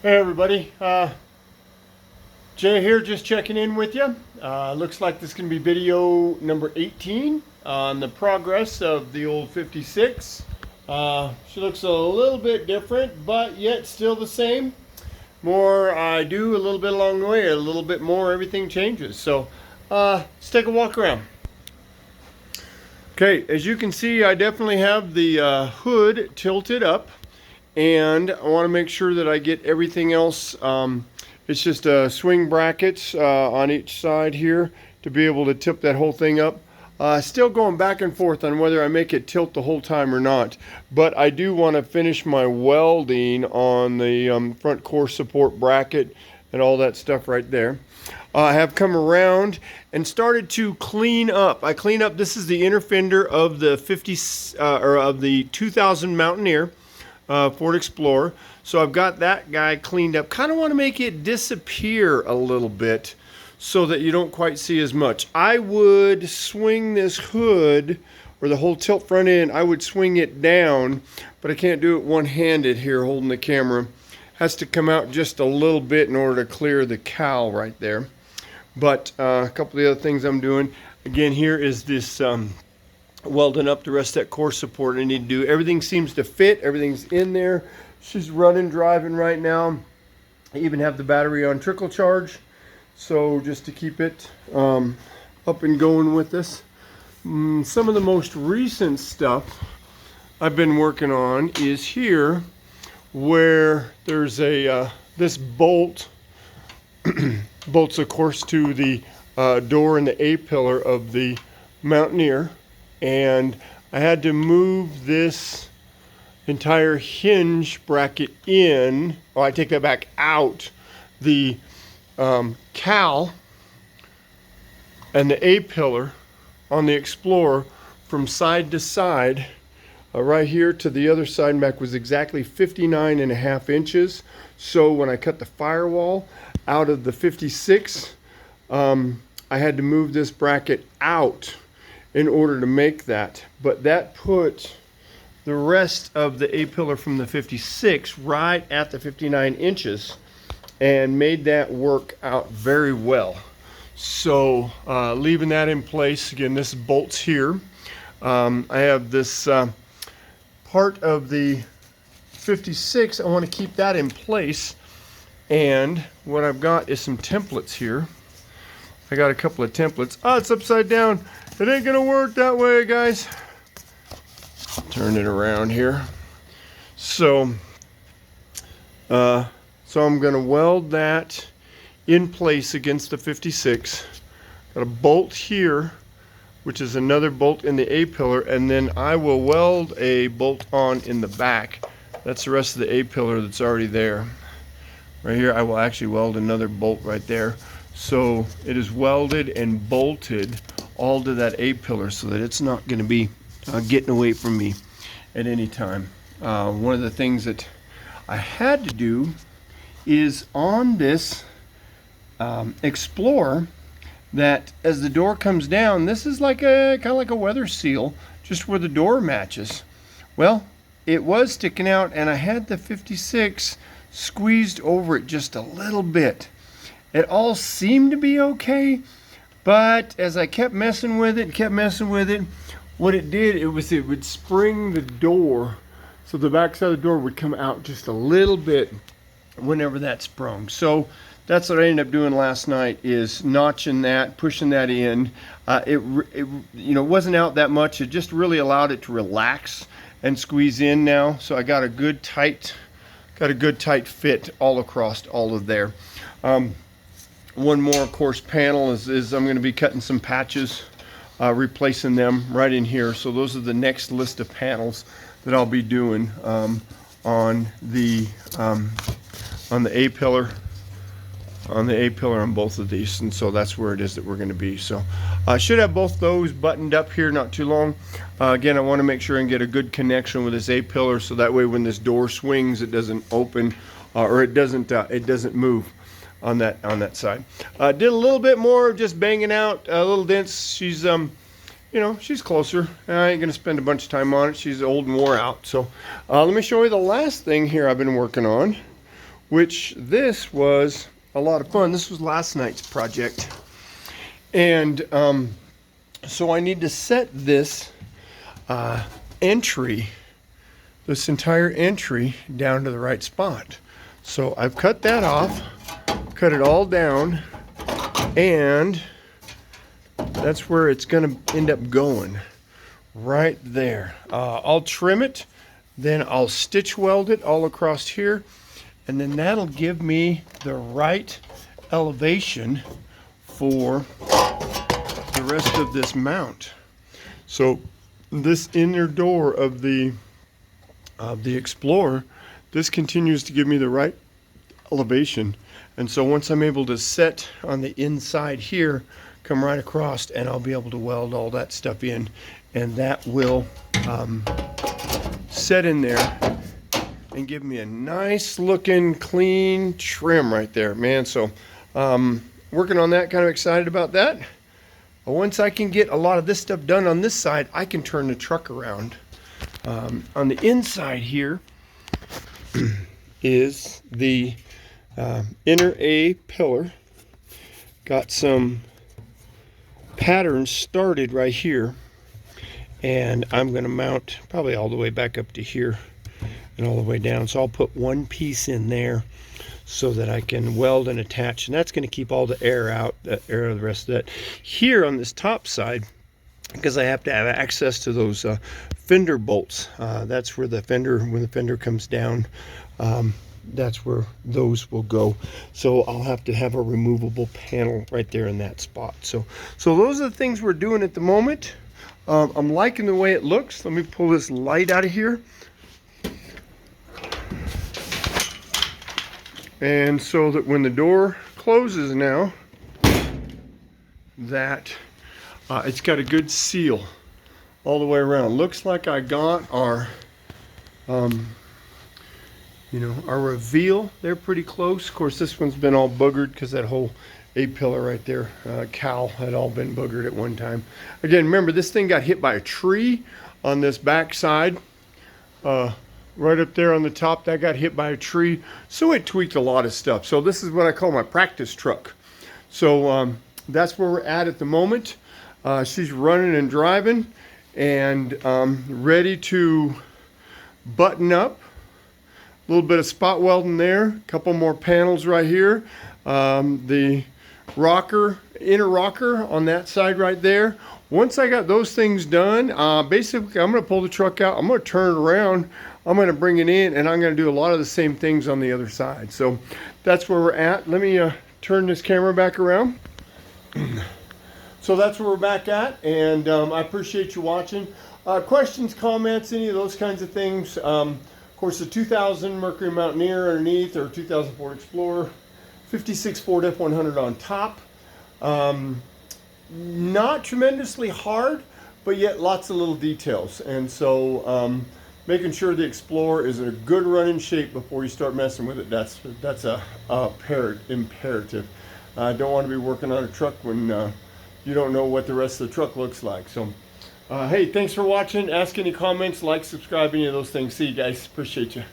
Hey everybody, Jay here, just checking in with you. Looks like this is going to be video number 18 on the progress of the old 56. She looks a little bit different, but yet still the same. More I do a little bit along the way, a little bit more, everything changes. So let's take a walk around. Okay, as you can see, I definitely have the hood tilted up. And I want to make sure that I get everything else. It's just swing brackets on each side here to be able to tip that whole thing up. Still going back and forth on whether I make it tilt the whole time or not. But I do want to finish my welding on the front core support bracket and all that stuff right there. I have come around and started to clean up. I clean up. This is the inner fender of the 2000 Mountaineer. Ford Explorer. So I've got that guy cleaned up. Kind of want to make it disappear a little bit so that you don't quite see as much. I would swing this hood or the whole tilt front end. I would swing it down, but I can't do it one-handed here holding the camera. Has to come out just a little bit in order to clear the cowl right there. But a couple of the other things I'm doing. Again, here is this welding up the rest of that core support I need to do. Everything seems to fit. Everything's in there. She's running, driving right now. I even have the battery on trickle charge. So just to keep it up and going with this. Some of the most recent stuff I've been working on is here where there's a this bolt bolts of course to the door and the A-pillar of the Mountaineer. And I had to move this entire hinge bracket in. Oh, I take that back out. The cowl and the A-pillar on the Explorer from side to side, right here to the other side and back was exactly 59.5 inches. So when I cut the firewall out of the 56, I had to move this bracket out in order to make that. But that put the rest of the A-pillar from the 56 right at the 59 inches and made that work out very well. So leaving that in place, again, this bolts here. I have this part of the 56, I want to keep that in place. And what I've got is some templates here. I got a couple of templates. Oh, it's upside down. It ain't gonna work that way, guys. Turn it around here. So I'm gonna weld that in place against the 56. Got a bolt here, which is another bolt in the A-pillar, and then I will weld a bolt on in the back. That's the rest of the A-pillar that's already there. Right here, I will actually weld another bolt right there. So it is welded and bolted all to that A-pillar so that it's not going to be getting away from me at any time. One of the things that I had to do is on this Explorer, that as the door comes down, this is like a kind of like a weather seal, just where the door matches. Well, it was sticking out, and I had the 56 squeezed over it just a little bit. It all seemed to be okay, but as I kept messing with it, what it did, it would spring the door, so the back side of the door would come out just a little bit whenever that sprung. So that's what I ended up doing last night, is notching that, pushing that in. It wasn't out that much. It just really allowed it to relax and squeeze in now. So I got a good tight fit all across all of there. One more, of course, panel is I'm going to be cutting some patches, replacing them right in here. So those are the next list of panels that I'll be doing on the A-pillar, on both of these. And so that's where it is that we're going to be. So I should have both those buttoned up here not too long. Again, I want to make sure and get a good connection with this A-pillar, so that way when this door swings, it doesn't open or it doesn't move on that side. Did a little bit more of just banging out little dents. She's she's closer. I ain't gonna spend a bunch of time on it. She's old and wore out. So let me show you the last thing here I've been working on, which this was a lot of fun. This was last night's project. And so I need to set this entry, this entire entry, down to the right spot. So I've cut that off, cut it all down, and that's where it's going to end up going, right there. I'll trim it, then I'll stitch weld it all across here, and then that'll give me the right elevation for the rest of this mount. So this inner door of the Explorer, this continues to give me the right elevation. And so once I'm able to set on the inside here, come right across, and I'll be able to weld all that stuff in, and that will set in there and give me a nice looking clean trim right there, man. So working on that, kind of excited about that. But once I can get a lot of this stuff done on this side, I can turn the truck around. On the inside here is the inner A pillar. Got some patterns started right here, and I'm going to mount probably all the way back up to here and all the way down. So I'll put one piece in there so that I can weld and attach, and that's going to keep all the air out, the air of the rest of that. Here on this top side, because I have to have access to those fender bolts, that's where the fender, when the fender comes down, that's where those will go. So I'll have to have a removable panel right there in that spot. So those are the things we're doing at the moment. I'm liking the way it looks. Let me pull this light out of here. And so that when the door closes now, that it's got a good seal all the way around. Looks like I got our our reveal. They're pretty close. Of course, this one's been all boogered because that whole A-pillar right there, cowl, had all been boogered at one time. Again, remember, this thing got hit by a tree on this back side. Right up there on the top, that got hit by a tree. So it tweaked a lot of stuff. So this is what I call my practice truck. So that's where we're at the moment. She's running and driving and ready to button up. A little bit of spot welding there, a couple more panels right here. The rocker, inner rocker on that side right there. Once I got those things done, basically I'm going to pull the truck out, I'm going to turn it around, I'm going to bring it in, and I'm going to do a lot of the same things on the other side. So that's where we're at. Let me turn this camera back around. So that's where we're back at, and I appreciate you watching. Questions, comments, any of those kinds of things. Of course, the 2000 Mercury Mountaineer underneath, or 2000 Ford Explorer, 56 Ford F100 on top. Not tremendously hard, but yet lots of little details. And so making sure the Explorer is in a good running shape before you start messing with it, that's a imperative. Don't want to be working on a truck when you don't know what the rest of the truck looks like. So hey, thanks for watching. Ask any comments, like, subscribe, any of those things. See you guys. Appreciate you.